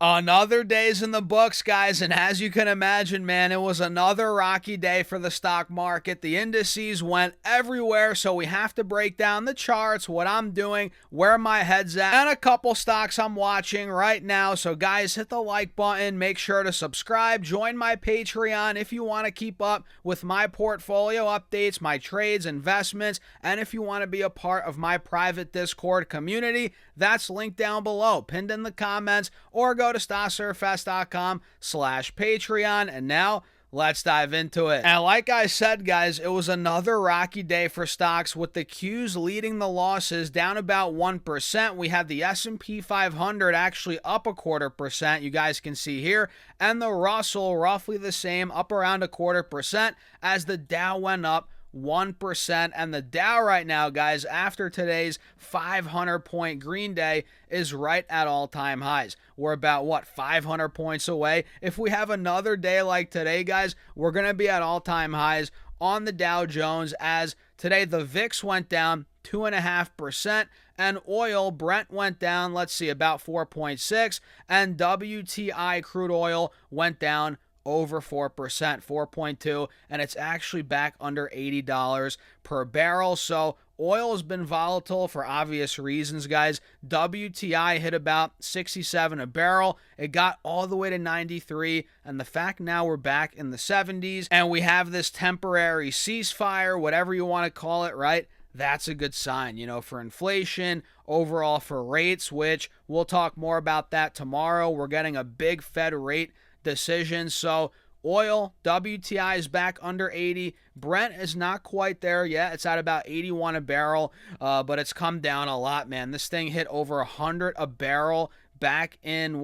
Another day's in the books, guys, and as you can imagine, man, it was another rocky day for the stock market. The indices went everywhere, so we have to break down the charts, what I'm doing, where my head's at, and a couple stocks I'm watching right now. So guys, hit the like button, make sure to subscribe, join my Patreon if you want to keep up with my portfolio updates, my trades, investments, and if you want to be a part of my private Discord community, that's linked down below, pinned in the comments, or go to stassurfest.com/Patreon. And now let's dive into it. And like I said, guys, it was another rocky day for stocks with the Qs leading the losses down about 1%. We had the S&P 500 actually up 0.25%. You guys can see here. And the Russell roughly the same, up around 0.25%, as the Dow went up 1%. And the Dow right now, guys, after today's 500-point green day, is right at all-time highs. We're about, 500 points away. If we have another day like today, guys, we're going to be at all-time highs on the Dow Jones, as today the VIX went down 2.5%, and oil, Brent, went down, about 4.6%, and WTI crude oil went down over 4%, 4.2%, and it's actually back under $80 per barrel. So oil has been volatile for obvious reasons, guys. WTI hit about 67 a barrel. It got all the way to 93, and the fact now we're back in the 70s, and we have this temporary ceasefire, whatever you want to call it, right? That's a good sign, for inflation, overall for rates, which we'll talk more about that tomorrow. We're getting a big Fed rate decision. So oil, WTI is back under 80. Brent is not quite there yet. It's at about 81 a barrel, but it's come down a lot, man. This thing hit over 100 a barrel back in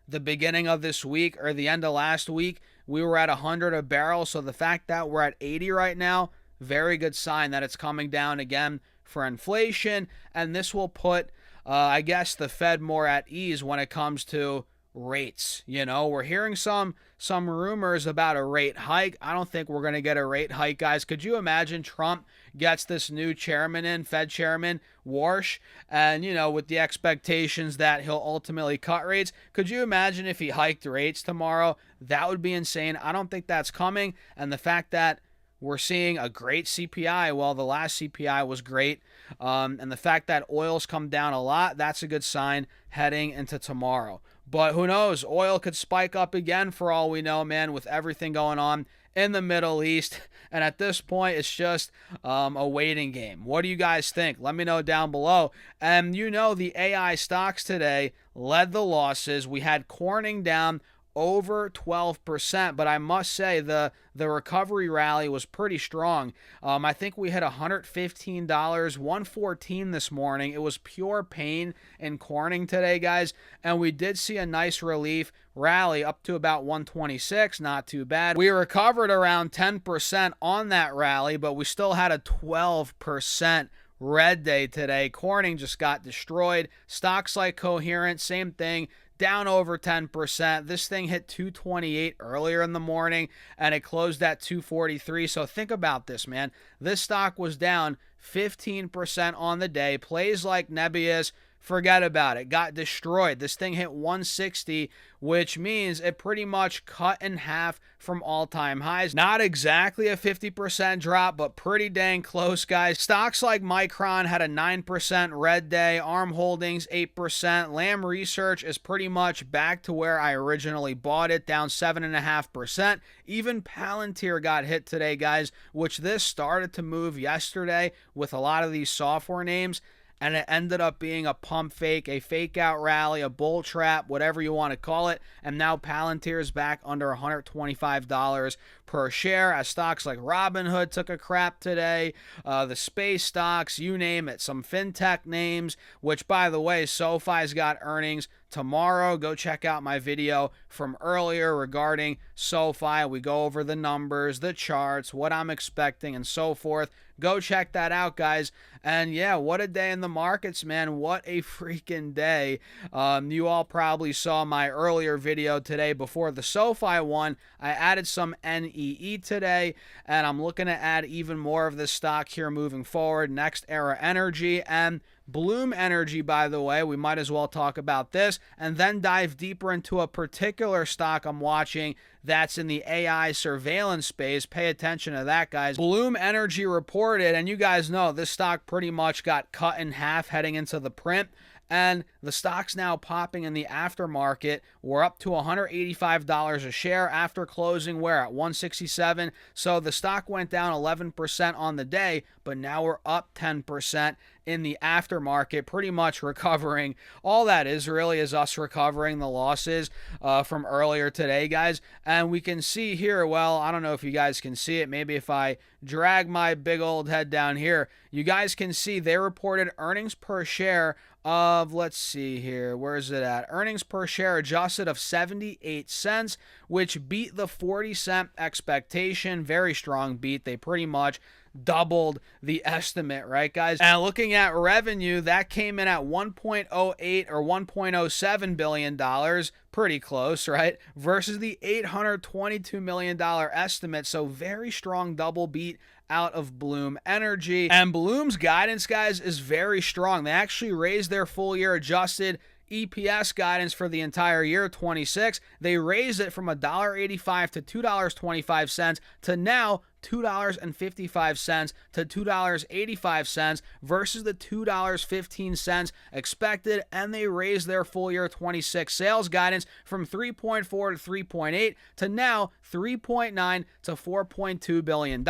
the beginning of this week or the end of last week. We were at 100 a barrel. So the fact that we're at 80 right now, very good sign that it's coming down again for inflation. And this will put, the Fed more at ease when it comes to rates. We're hearing some rumors about a rate hike. I don't think we're going to get a rate hike, guys. Could you imagine Trump gets this new chairman in, Fed chairman, Warsh, and, with the expectations that he'll ultimately cut rates? Could you imagine if he hiked rates tomorrow? That would be insane. I don't think that's coming. And the fact that we're seeing a great CPI. Well, the last CPI was great. And the fact that oil's come down a lot, that's a good sign heading into tomorrow. But who knows? Oil could spike up again for all we know, man, with everything going on in the Middle East. And at this point, it's just a waiting game. What do you guys think? Let me know down below. And the AI stocks today led the losses. We had Corning down over 12%, but I must say the recovery rally was pretty strong. I think we hit $115, $114 this morning. It was pure pain in Corning today, guys, and we did see a nice relief rally up to about 126, not too bad. We recovered around 10% on that rally, but we still had a 12% red day today. Corning just got destroyed. Stocks like Coherent, same thing, down over 10%. This thing hit 228 earlier in the morning, and it closed at 243. So think about this, man. This stock was down 15% on the day. Plays like Nebius, forget about it. Got destroyed. This thing hit 160, which means it pretty much cut in half from all-time highs. Not exactly a 50% drop, but pretty dang close, guys. Stocks like Micron had a 9% red day. ARM Holdings, 8%. Lam Research is pretty much back to where I originally bought it, down 7.5%. Even Palantir got hit today, guys, which this started to move yesterday with a lot of these software names, and it ended up being a pump fake, a fake out rally, a bull trap, whatever you want to call it. And now Palantir is back under $125 per share, as stocks like Robinhood took a crap today, the space stocks, you name it, some fintech names, which, by the way, SoFi's got earnings tomorrow. Go check out my video from earlier regarding SoFi. We go over the numbers, the charts, what I'm expecting, and so forth. Go check that out, guys. And yeah, what a day in the markets, man. What a freaking day. You all probably saw my earlier video today before the SoFi one. I added some NEE today, and I'm looking to add even more of this stock here moving forward. Next Era Energy, and Bloom Energy, by the way, we might as well talk about this and then dive deeper into a particular stock I'm watching that's in the AI surveillance space. Pay attention to that, guys. Bloom Energy reported, and you guys know this stock pretty much got cut in half heading into the print. And the stock's now popping in the aftermarket. We're up to $185 a share after closing. We're at 167. So the stock went down 11% on the day, but now we're up 10% in the aftermarket, pretty much recovering. All that is really is us recovering the losses from earlier today, guys. And we can see here, well, I don't know if you guys can see it. Maybe if I drag my big old head down here, you guys can see they reported earnings per share of, let's see here, where is it at? Earnings per share adjusted of 78 cents, which beat the 40-cent expectation. Very strong beat. They pretty much doubled the estimate, right, guys? And looking at revenue, that came in at $1.08 or $1.07 billion, pretty close, right? Versus the $822 million estimate. So very strong double beat out of Bloom Energy. And Bloom's guidance, guys, is very strong. They actually raised their full year adjusted EPS guidance for the entire year 26. They raised it from $1.85 to $2.25 to now $2.55 to $2.85 versus the $2.15 expected, and they raised their full year 26 sales guidance from 3.4 to 3.8 to now 3.9 to $4.2 billion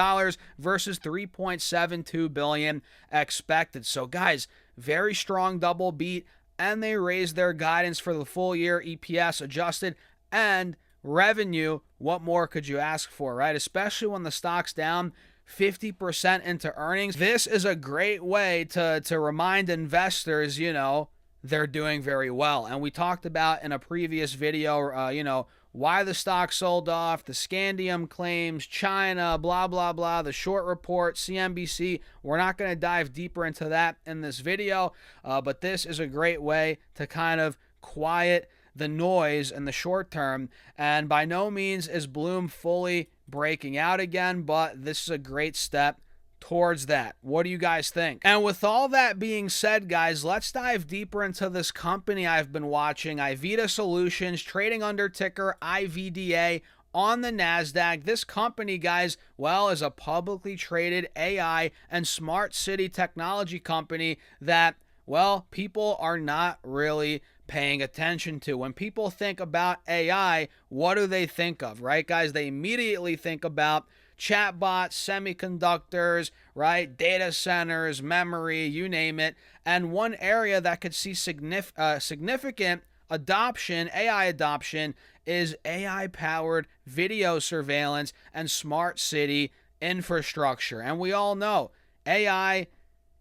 versus 3.72 billion expected. So guys, very strong double beat, and they raised their guidance for the full year EPS adjusted and revenue. What more could you ask for, right? Especially when the stock's down 50% into earnings. This is a great way to remind investors, they're doing very well. And we talked about in a previous video, why the stock sold off, the scandium claims, China, blah, blah, blah, the short report, CNBC. We're not going to dive deeper into that in this video, but this is a great way to kind of quiet the noise in the short term. And by no means is Bloom fully breaking out again, but this is a great step towards that. What do you guys think? And with all that being said, guys, let's dive deeper into this company I've been watching, Iveda Solutions, trading under ticker IVDA on the NASDAQ. This company, guys, well, is a publicly traded AI and smart city technology company that, well, people are not really paying attention to. When people think about AI, what do they think of, right, guys? They immediately think about chatbots, semiconductors, right? Data centers, memory, you name it. And one area that could see significant adoption, AI adoption, is AI-powered video surveillance and smart city infrastructure. And we all know AI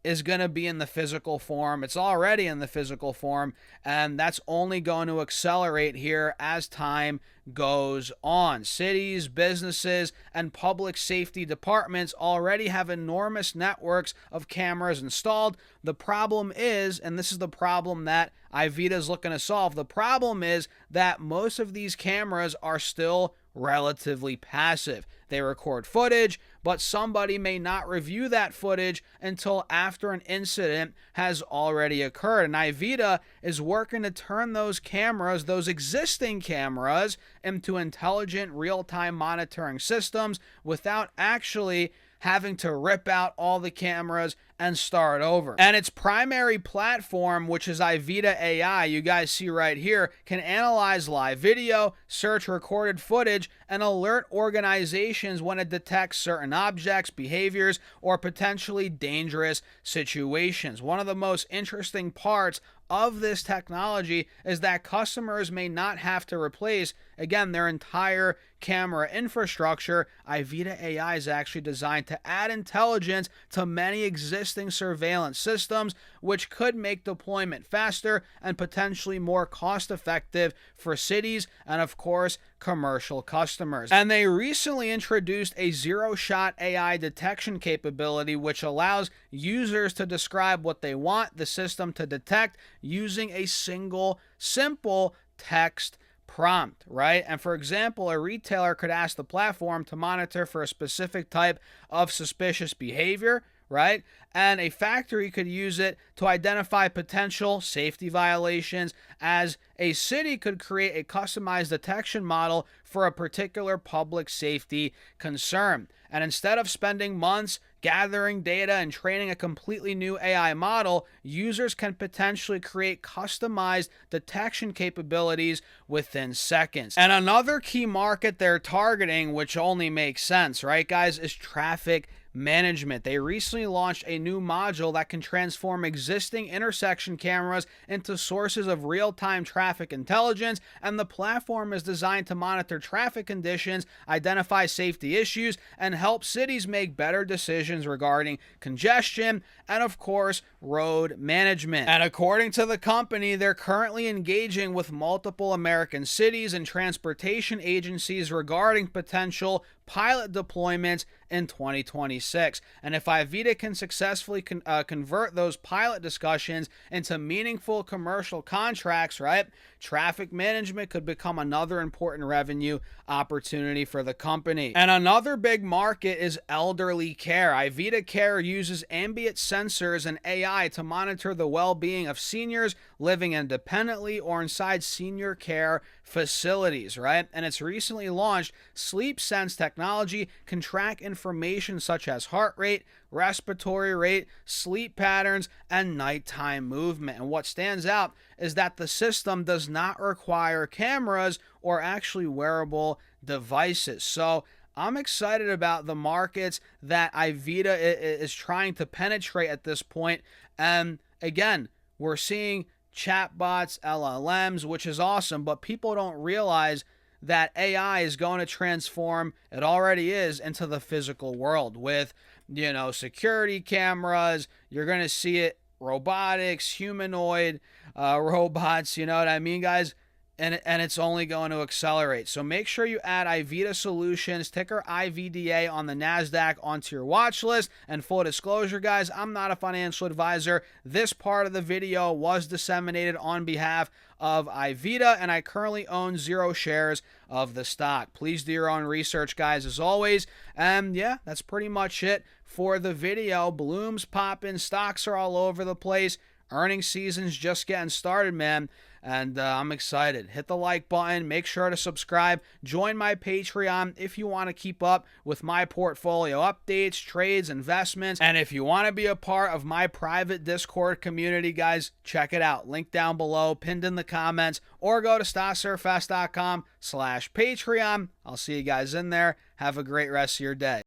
is going to be in the physical form. It's already in the physical form, and that's only going to accelerate here as time goes on. Cities, businesses, and public safety departments already have enormous networks of cameras installed. The problem is, and this is the problem that Iveda is looking to solve, the problem is that most of these cameras are still relatively passive. They record footage, but somebody may not review that footage until after an incident has already occurred. And Iveda is working to turn those cameras, those existing cameras, into intelligent real-time monitoring systems without actually having to rip out all the cameras and start over. And its primary platform, which is Iveda AI, you guys see right here, can analyze live video, search recorded footage, and alert organizations when it detects certain objects, behaviors, or potentially dangerous situations. One of the most interesting parts of this technology is that customers may not have to replace, again, their entire camera infrastructure. Iveda AI is actually designed to add intelligence to many existing surveillance systems, which could make deployment faster and potentially more cost-effective for cities and, of course, commercial customers. And they recently introduced a zero-shot AI detection capability, which allows users to describe what they want the system to detect using a single, simple text prompt, right? And for example, a retailer could ask the platform to monitor for a specific type of suspicious behavior, right? And a factory could use it to identify potential safety violations, as a city could create a customized detection model for a particular public safety concern. And instead of spending months gathering data and training a completely new AI model, users can potentially create customized detection capabilities within seconds. And another key market they're targeting, which only makes sense, right, guys, is traffic management. They recently launched a new module that can transform existing intersection cameras into sources of real-time traffic intelligence, and the platform is designed to monitor traffic conditions, identify safety issues, and help cities make better decisions regarding congestion and, of course, road management. And according to the company, they're currently engaging with multiple American cities and transportation agencies regarding potential pilot deployments in 2026. And if Iveda can successfully convert those pilot discussions into meaningful commercial contracts, right, traffic management could become another important revenue opportunity for the company. And another big market is elderly care. Iveda Care uses ambient sensors and AI to monitor the well-being of seniors living independently or inside senior care facilities, right? And it's recently launched Sleep Sense technology, can track information such as heart rate, respiratory rate, sleep patterns, and nighttime movement. And what stands out is that the system does not require cameras or actually wearable devices. So I'm excited about the markets that Iveda is trying to penetrate at this point. And again, we're seeing chatbots, LLMs, which is awesome, but people don't realize that AI is going to transform, it already is, into the physical world with, security cameras. You're going to see it, robotics, humanoid robots, you know what I mean, guys? And it's only going to accelerate. So make sure you add Iveda Solutions, ticker IVDA, on the NASDAQ onto your watch list. And full disclosure, guys, I'm not a financial advisor. This part of the video was disseminated on behalf of Iveda, and I currently own 0 shares of the stock. Please do your own research, guys, as always. And yeah, that's pretty much it for the video. Bloom's popping, stocks are all over the place. Earnings season's just getting started, man. And I'm excited. Hit the like button. Make sure to subscribe. Join my Patreon if you want to keep up with my portfolio updates, trades, investments. And if you want to be a part of my private Discord community, guys, check it out. Link down below, pinned in the comments, or go to stassurfest.com/Patreon. I'll see you guys in there. Have a great rest of your day.